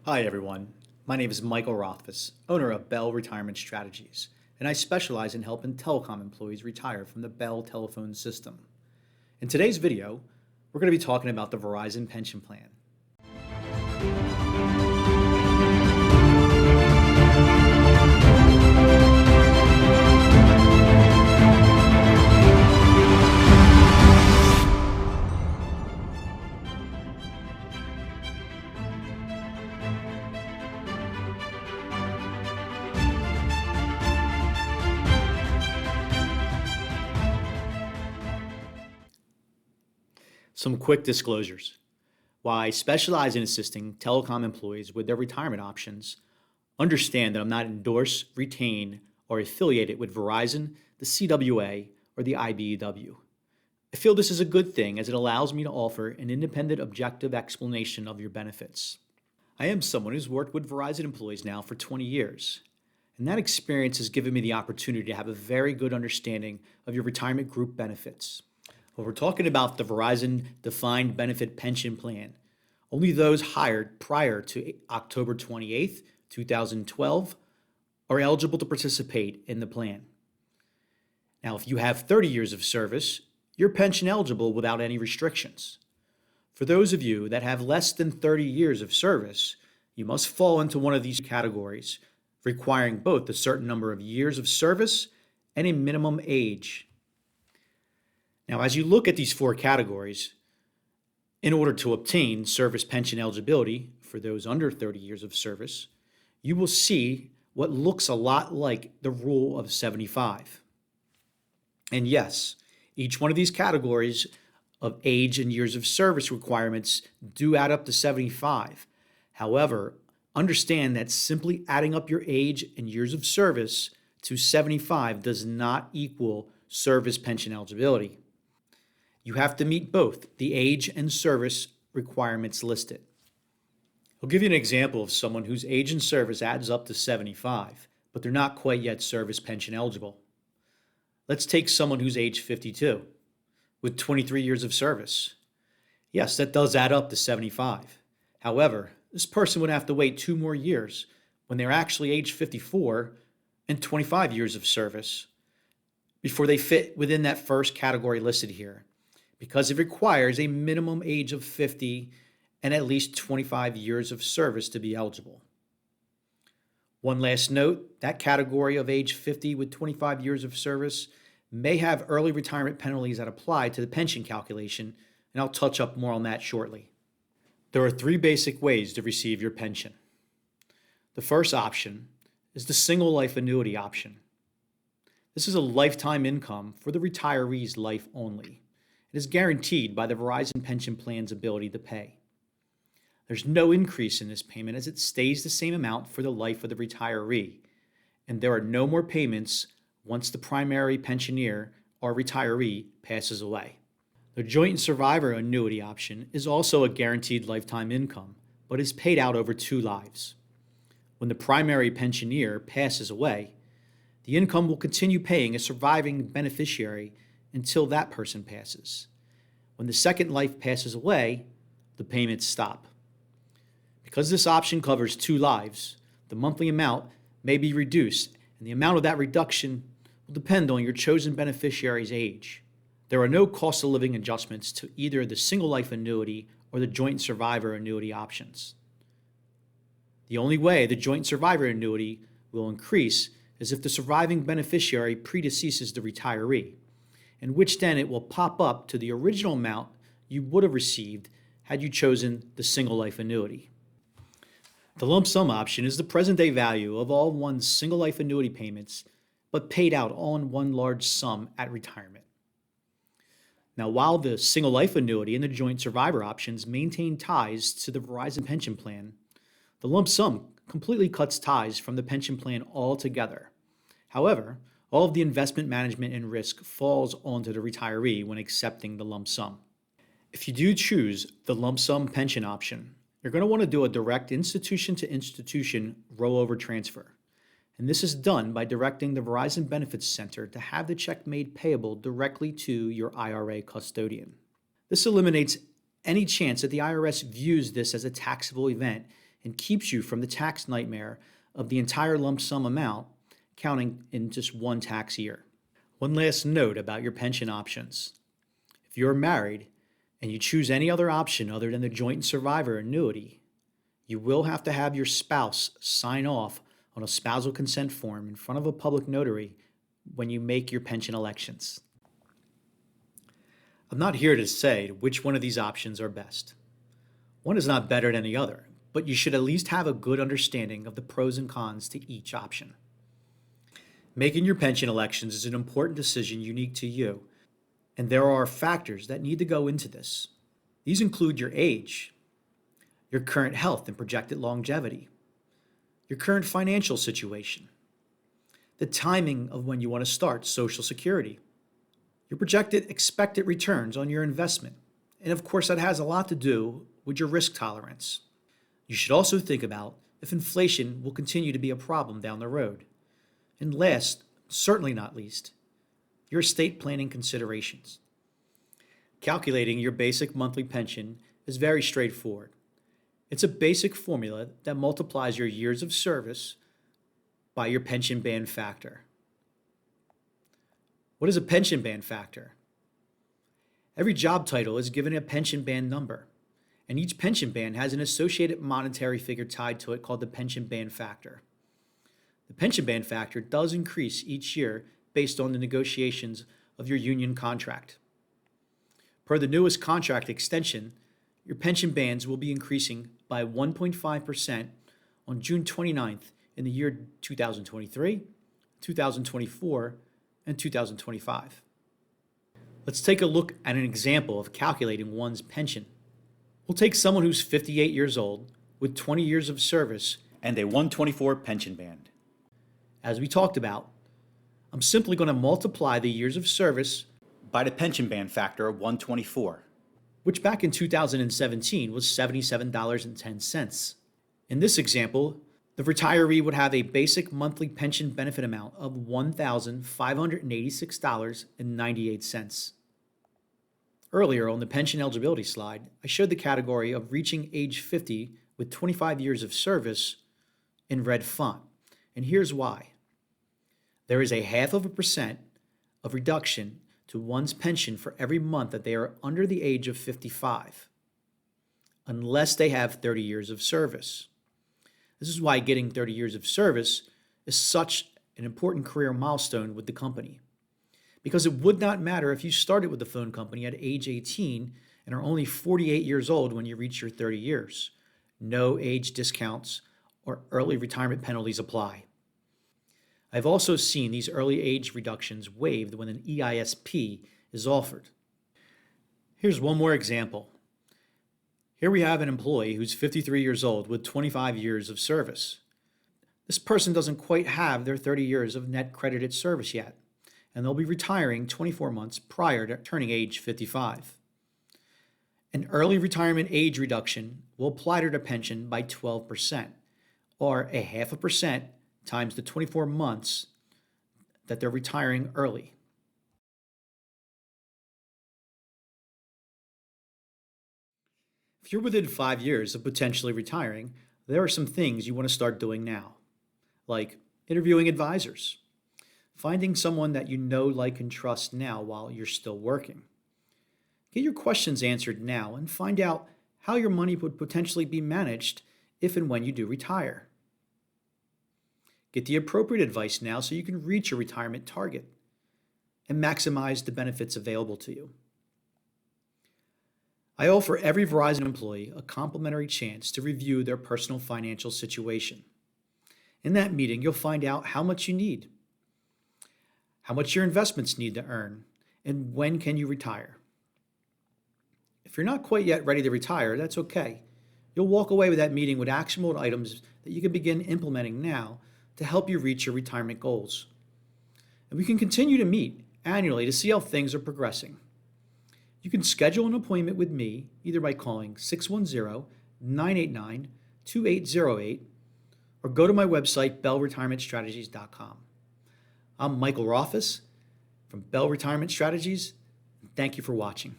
Hi, everyone. My name is Michael Rothfuss, owner of Bell Retirement Strategies, and I specialize in helping telecom employees retire from the Bell telephone system. In today's video, we're going to be talking about the Verizon pension plan. Some quick disclosures. While I specialize in assisting telecom employees with their retirement options, understand that I'm not endorsed, retained, or affiliated with Verizon, the CWA, or the IBEW. I feel this is a good thing as it allows me to offer an independent, objective explanation of your benefits. I am someone who's worked with Verizon employees now for 20 years, and that experience has given me the opportunity to have a very good understanding of your retirement group benefits. Well, we're talking about the Verizon Defined Benefit Pension Plan. Only those hired prior to October 28th, 2012 are eligible to participate in the plan. Now, if you have 30 years of service, you're pension eligible without any restrictions. For those of you that have less than 30 years of service, you must fall into one of these categories, requiring both a certain number of years of service and a minimum age. Now, as you look at these four categories, in order to obtain service pension eligibility for those under 30 years of service, you will see what looks a lot like the rule of 75. And yes, each one of these categories of age and years of service requirements do add up to 75. However, understand that simply adding up your age and years of service to 75 does not equal service pension eligibility. You have to meet both the age and service requirements listed. I'll give you an example of someone whose age and service adds up to 75, but they're not quite yet service pension eligible. Let's take someone who's age 52 with 23 years of service. Yes, that does add up to 75. However, this person would have to wait 2 more years when they're actually age 54 and 25 years of service before they fit within that first category listed here, because it requires a minimum age of 50 and at least 25 years of service to be eligible. One last note, that category of age 50 with 25 years of service may have early retirement penalties that apply to the pension calculation, and I'll touch up more on that shortly. There are 3 basic ways to receive your pension. The first option is the single life annuity option. This is a lifetime income for the retiree's life only. It is guaranteed by the Verizon pension plan's ability to pay. There's no increase in this payment as it stays the same amount for the life of the retiree, and there are no more payments once the primary pensioner or retiree passes away. The joint survivor annuity option is also a guaranteed lifetime income, but is paid out over 2 lives. When the primary pensioner passes away, the income will continue paying a surviving beneficiary until that person passes. When the second life passes away, the payments stop. Because this option covers 2 lives, the monthly amount may be reduced, and the amount of that reduction will depend on your chosen beneficiary's age. There are no cost of living adjustments to either the single life annuity or the joint survivor annuity options. The only way the joint survivor annuity will increase is if the surviving beneficiary predeceases the retiree, in which then it will pop up to the original amount you would have received had you chosen the single life annuity. The lump sum option is the present day value of all one's single life annuity payments, but paid out all in one large sum at retirement. Now, while the single life annuity and the joint survivor options maintain ties to the Verizon pension plan, the lump sum completely cuts ties from the pension plan altogether. However, all of the investment management and risk falls onto the retiree when accepting the lump sum. If you do choose the lump sum pension option, you're going to want to do a direct institution-to-institution rollover transfer. And this is done by directing the Verizon Benefits Center to have the check made payable directly to your IRA custodian. This eliminates any chance that the IRS views this as a taxable event and keeps you from the tax nightmare of the entire lump sum amount counting in just one tax year. One last note about your pension options. If you're married and you choose any other option other than the joint and survivor annuity, you will have to have your spouse sign off on a spousal consent form in front of a public notary when you make your pension elections. I'm not here to say which one of these options are best. One is not better than the other, but you should at least have a good understanding of the pros and cons to each option. Making your pension elections is an important decision unique to you, and there are factors that need to go into this. These include your age, your current health and projected longevity, your current financial situation, the timing of when you want to start Social Security, your projected expected returns on your investment, and of course that has a lot to do with your risk tolerance. You should also think about if inflation will continue to be a problem down the road. And last, certainly not least, your estate planning considerations. Calculating your basic monthly pension is very straightforward. It's a basic formula that multiplies your years of service by your pension band factor. What is a pension band factor? Every job title is given a pension band number, and each pension band has an associated monetary figure tied to it called the pension band factor. The pension band factor does increase each year based on the negotiations of your union contract. Per the newest contract extension, your pension bands will be increasing by 1.5% on June 29th in the year 2023, 2024, and 2025. Let's take a look at an example of calculating one's pension. We'll take someone who's 58 years old with 20 years of service and a 124 pension band. As we talked about, I'm simply going to multiply the years of service by the pension band factor of 124, which back in 2017 was $77.10. In this example, the retiree would have a basic monthly pension benefit amount of $1,586.98. Earlier on the pension eligibility slide, I showed the category of reaching age 50 with 25 years of service in red font, and here's why. There is a 0.5% of reduction to one's pension for every month that they are under the age of 55, unless they have 30 years of service. This is why getting 30 years of service is such an important career milestone with the company. Because it would not matter if you started with the phone company at age 18 and are only 48 years old when you reach your 30 years. No age discounts or early retirement penalties apply. I've also seen these early age reductions waived when an EISP is offered. Here's one more example. Here we have an employee who's 53 years old with 25 years of service. This person doesn't quite have their 30 years of net credited service yet, and they'll be retiring 24 months prior to turning age 55. An early retirement age reduction will apply to their pension by 12%, or a 0.5% times the 24 months that they're retiring early. If you're within 5 years of potentially retiring, there are some things you want to start doing now, like interviewing advisors, finding someone that you know, like, and trust now while you're still working. Get your questions answered now and find out how your money would potentially be managed if and when you do retire. Get the appropriate advice now so you can reach your retirement target and maximize the benefits available to you. I offer every Verizon employee a complimentary chance to review their personal financial situation. In that meeting, you'll find out how much you need, how much your investments need to earn, and when can you retire. If you're not quite yet ready to retire, that's okay. You'll walk away with that meeting with actionable items that you can begin implementing now to help you reach your retirement goals. And we can continue to meet annually to see how things are progressing. You can schedule an appointment with me either by calling 610-989-2808 or go to my website, bellretirementstrategies.com. I'm Michael Rothfuss from Bell Retirement Strategies, and thank you for watching.